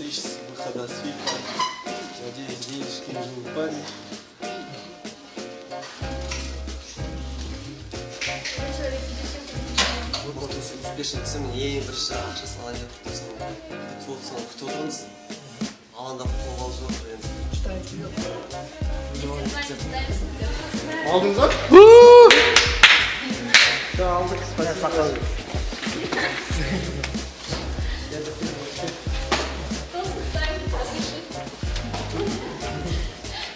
тысяч с выхода с фильма. Надеюсь, денежки не упали. Вот успешный сын, ей большая ақшасын алайын деп тұрсың. 500 сом күтіп отырмыз. Алаңдап қолға алып жатыр енді. Алдыңыз ба? Да, алдық. Спасибо. Сақал.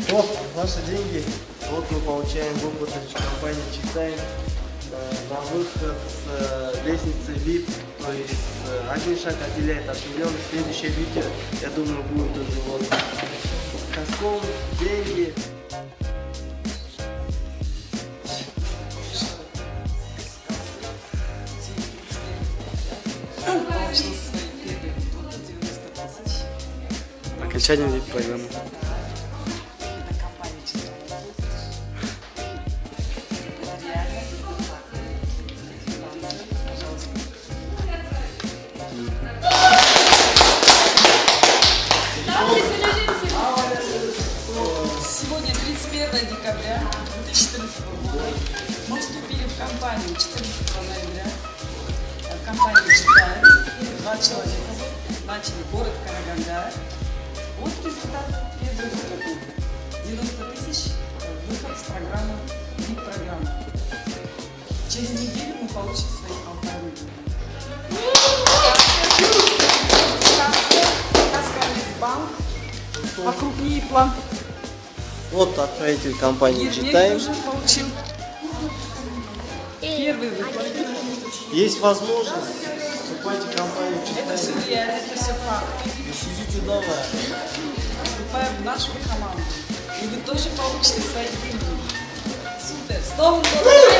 Вот наши деньги. Вот мы получаем выплаты компании «Читаем» на выход с лестницы VIP. То есть один шаг отделяет от миллиона. Следующее видео, я думаю, будет уже вот каском, деньги. Окончание VIP-программы. Сегодня 31 декабря 2014 года. Мы вступили в компанию 14 ноября. Компания «Читаем». 2 человека начали город Караганда. Вот результат первого года. 90 тысяч выход с программы VIP-программы. Через неделю мы получим свои 1,5 банк. Покрупнее план. Вот отправитель компании «Читаем». Уже получил первый выход. Есть возможность, вступайте в компанию Это «Читаем». все реально, это все факт. Не сидите дома. Вступаем в нашу команду. И вы тоже получите свои деньги. Супер! С Новым годом!